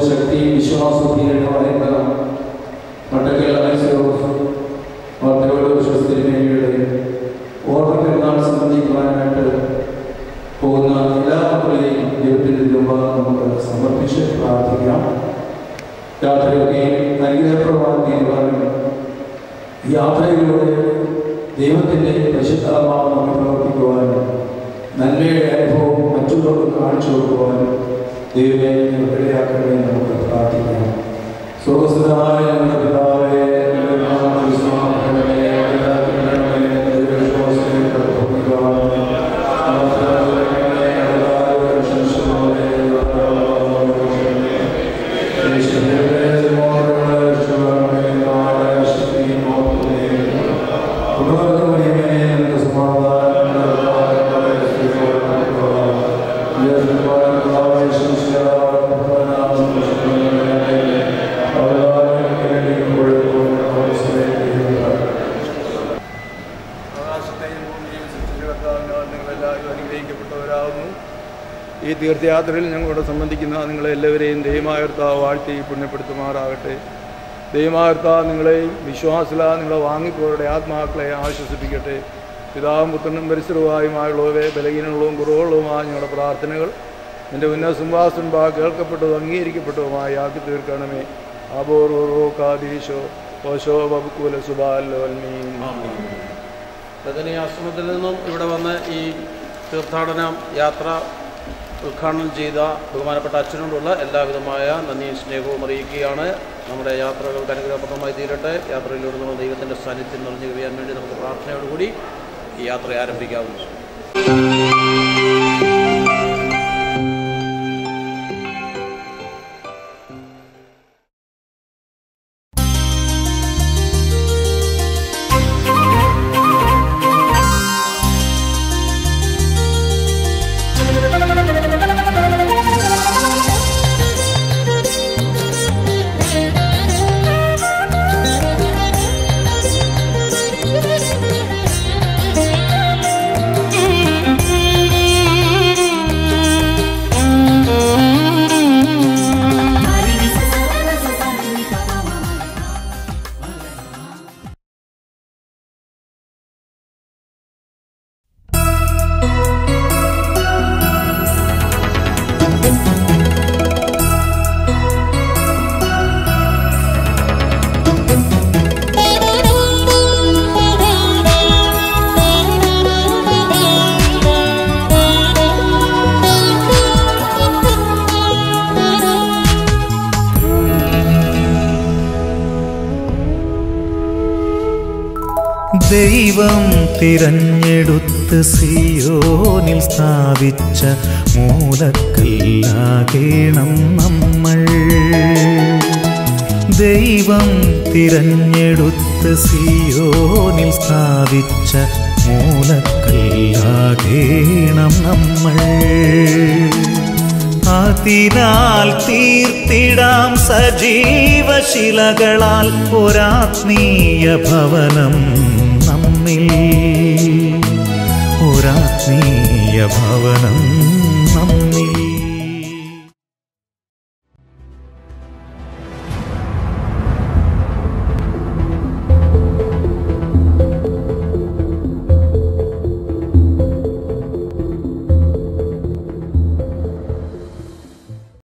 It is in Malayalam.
ശക്തി വിശ്വാസത്തിൽ മട്ടക്കൽ വാർത്തകളുടെ വിശ്വസ്തരുടെ ഓർമ്മ പെരുന്നാൾ സംബന്ധിക്കുവാനായിട്ട് പോകുന്ന എല്ലാ മക്കളെയും ദൈവത്തിൻ്റെ മുമ്പാകെ നമുക്ക് സമർപ്പിച്ച് പ്രാർത്ഥിക്കാം. യാത്രയൊക്കെയും അനുഗ്രഹപ്രദമായ തീരുമാനം യാത്രയിലൂടെ ദൈവത്തിൻ്റെ പരിശുദ്ധാത്മാവ് നമുക്ക് പ്രവർത്തിക്കുവാനും നന്മയുടെ അനുഭവം മറ്റുള്ളവർക്ക് കാണിച്ചു കൊടുക്കുവാനും ദൈവമേ ഇടയാക്കണമേ നമുക്ക് പ്രാർത്ഥിക്കാം. സ്വർഗ്ഗസ്ഥനായ ഞങ്ങളുടെ പിതാവേ, ഈ തീർത്ഥയാത്രയിൽ ഞങ്ങളോട് സംബന്ധിക്കുന്ന നിങ്ങളെല്ലാവരെയും ദൈവമായ കർത്താവ് വാഴ്ത്തി പുണ്യപ്പെടുത്തുമാറാകട്ടെ. ദൈവമായ കർത്താവ് നിങ്ങളെയും വിശ്വാസല നിങ്ങളെ വാങ്ങിപ്പോരുടെ ആത്മാക്കളെ ആശ്വസിപ്പിക്കട്ടെ. പിതാവും പുത്രനും പരിസരവുമായുള്ളവരെ ബലഹീനങ്ങളും കുറവുകളുമായ ഞങ്ങളുടെ പ്രാർത്ഥനകൾ എൻ്റെ ഉന്നത സിംഹാസനം കേൾക്കപ്പെട്ടതും അംഗീകരിക്കപ്പെട്ടതുമായി ആക്കി തീർക്കണമേ. ആബോറോകാദീശോ ഓശോ ബബുക്കുല സുബാലോൽമീൻ. ബദനിയാശ്രമത്തിൽ നിന്നും ഇവിടെ വന്ന് ഈ തീർത്ഥാടന യാത്ര ഉദ്ഘാടനം ചെയ്ത ബഹുമാനപ്പെട്ട അച്ഛനോടുള്ള എല്ലാവിധമായ നന്ദിയും സ്നേഹവും അറിയിക്കുകയാണ്. നമ്മുടെ യാത്രകൾക്ക് അനുഗ്രഹപ്രദമായി തീരട്ടെ. യാത്രയിലൂടെ നമ്മൾ ദൈവത്തിൻ്റെ സാന്നിധ്യം നിറഞ്ഞു കഴിയാൻ വേണ്ടി നമുക്ക് പ്രാർത്ഥനയോടുകൂടി ഈ യാത്ര ആരംഭിക്കാവുന്നു. ദൈവം തിരഞ്ഞെടുത്ത് സിയോനിൽ സ്ഥാപിച്ച മൂലക്കല്ലാകേണം നമ്മൾ. ദൈവം തിരഞ്ഞെടുത്ത് സിയോനിൽ സ്ഥാപിച്ച മൂലക്കല്ലാകേണം നമ്മൾ. അതിനാൽ തീർത്തിടാം സജീവശിലകളാൽ ഒരാത്മീയ ഭവനം നമ്മിൽ. ഒരാത്മീയ ഭവനം നമ്മിൽ.